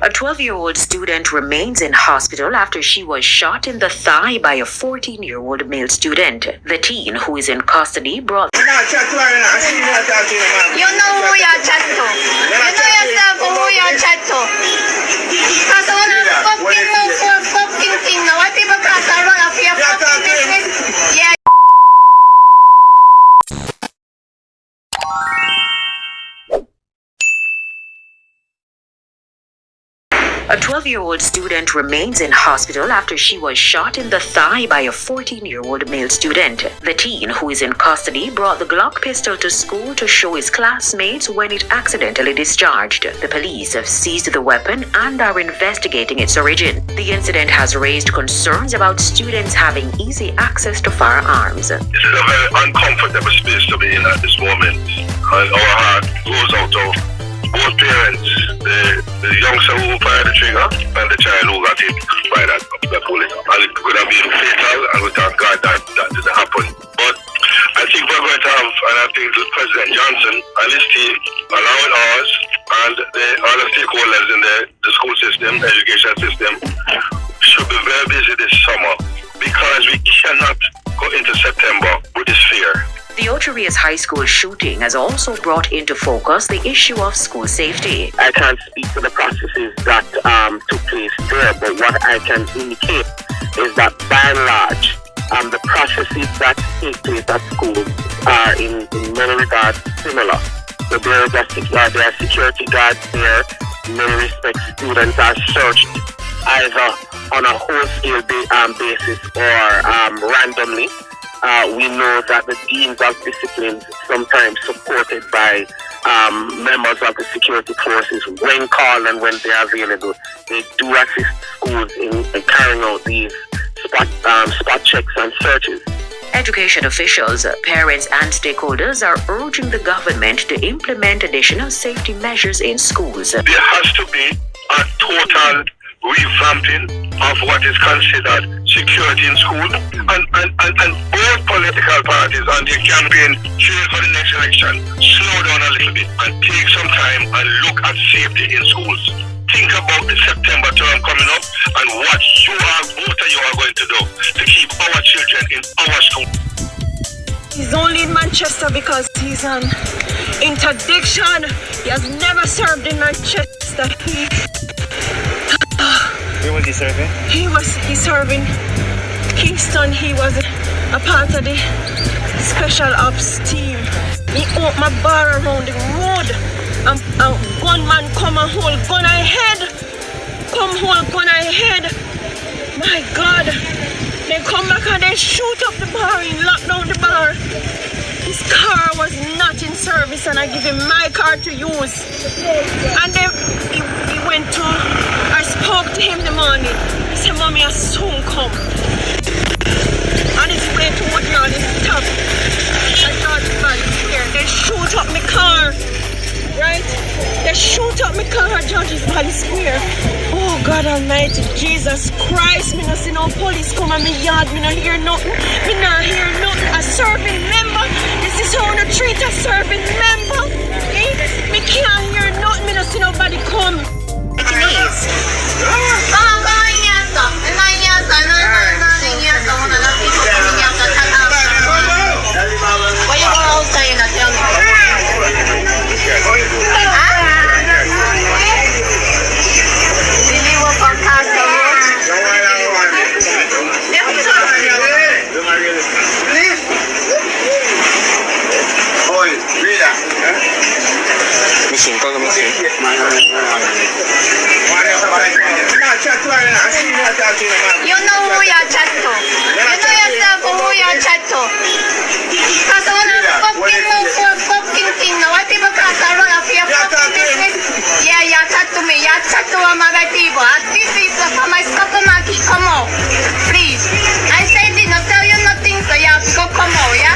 A 12-year-old student remains in hospital after she was shot in the thigh by a 14-year-old male student. The teen, who is in custody, brought... You know who you chat to. You know yourself who you chat to. Because I want to fucking move for a fucking thing now. Why people can't run off your fucking business? Yeah. A 12-year-old student remains in hospital after she was shot in the thigh by a 14-year-old male student. The teen, who is in custody, brought the Glock pistol to school to show his classmates when it accidentally discharged. The police have seized the weapon and are investigating its origin. The incident has raised concerns about students having easy access to firearms. This is a very uncomfortable space to be in at this moment, and our heart goes out to both parents, the youngster who fired the trigger and the child who got hit by that bullet. And it could have been fatal, and we thank God that didn't happen. But I think we're going to have, and I think President Johnson and his team, allowing us and all the stakeholders in the school system, the education system, should be very busy this summer, because we cannot go into September with this fear. The Ocho Rios High School shooting has also brought into focus the issue of school safety. I can't speak to the processes that took place there, but what I can indicate is that by and large, the processes that take place at schools are in many regards similar. So there are security guards there. In many respects, students are searched either on a wholesale basis or randomly. We know that the deans of disciplines, sometimes supported by members of the security forces, when called and when they are available, they do assist schools in carrying out these spot checks and searches. Education officials, parents and stakeholders are urging the government to implement additional safety measures in schools. There has to be a total revamping of what is considered security in school, and both political parties and their campaign trail for the next election slow down a little bit and take some time and look at safety in schools. Think about the September term coming up and what both of you are going to do to keep our children in our school. He's only in Manchester because he's on interdiction. He has never served in Manchester. Where was he serving? He's serving Kingston. He was a part of the special ops team. He opened my bar around the road. And gunman come and hold gun ahead. My God. They come back and they shoot up the bar and lock down the bar. His car was not in service and I give him my car to use. And then he went to, I spoke to him in the morning. He said, Mommy, I soon come. On his way to Woodlawn, he stopped. I thought about it. They shoot up my car. Right? They shoot up my car at George's Valley Square. Oh God Almighty, Jesus Christ, me not see no police come at me yard, me not hear nothing. Me not hear nothing. A serving member, this is how you treat a serving member. Eh? Me can't hear nothing, me not see nobody come. Please. Why you go outside and tell me? You know who you chat to. You know yourself who you chat to. Because I want to fucking move for a fucking thing now. Why people can't run off your fucking business? Yeah, you chat to me. You chat to one of my people. This is for my supermarket. Come on. Please. I said it, not tell you nothing, so you have to go come out, yeah?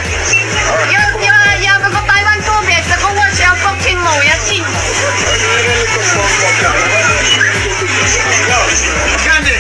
You have to go buy 1 2 bags to go wash your fucking mouth, you see? Candy.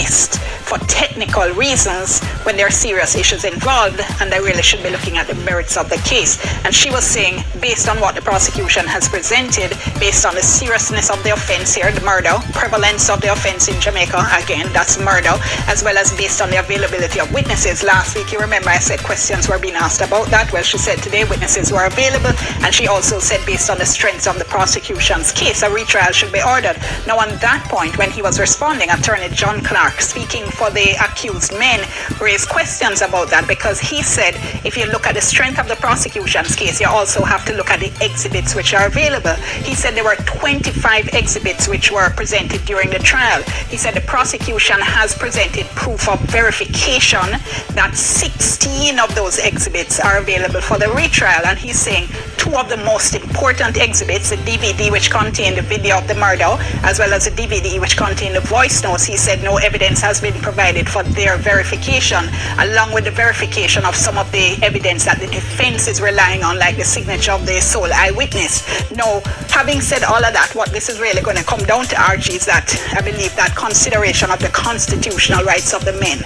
dismissed for technical reasons when there are serious issues involved, and they really should be looking at the merits of the case. And she was saying, based on what the prosecution has presented, based on the seriousness of the offense here, the murder, prevalence of the offense in Jamaica, again, that's murder, as well as based on the availability of witnesses. Last week, you remember I said questions were being asked about that. Well, she said today witnesses were available, and she also said based on the strength of the prosecution's case, a retrial should be ordered. Now, on that point, when he was responding, Attorney John Clark, speaking for the accused men, raised questions about that, because he said if you look at the strength of the prosecution's case, you also have to look at the exhibits which are available. He said there were 25 exhibits which were presented during the trial. He said the prosecution has presented proof of verification that 16 of those exhibits are available for the retrial, and he's saying two of the most important exhibits, the DVD which contained the video of the murder, as well as the DVD which contained the voice notes, he said no evidence has been provided for their verification, along with the verification of some of the evidence that the defense is relying on, like the signature of the sole eyewitness. Now, having said all of that, what this is really going to come down to, RG, is that I believe that consideration of the constitutional rights of the men,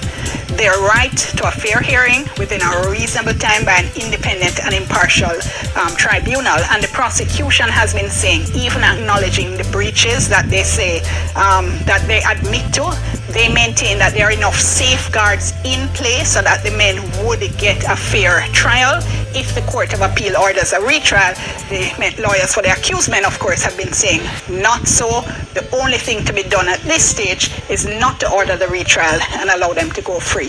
their right to a fair hearing within a reasonable time by an independent and impartial tribunal. And the prosecution has been saying, even acknowledging the breaches that they say that they admit to, they maintain that there are enough safeguards in place so that the men would get a fair trial if the Court of Appeal orders a retrial. The lawyers for the accused men, of course, have been saying not so. The only thing to be done at this stage is not to order the retrial and allow them to go free.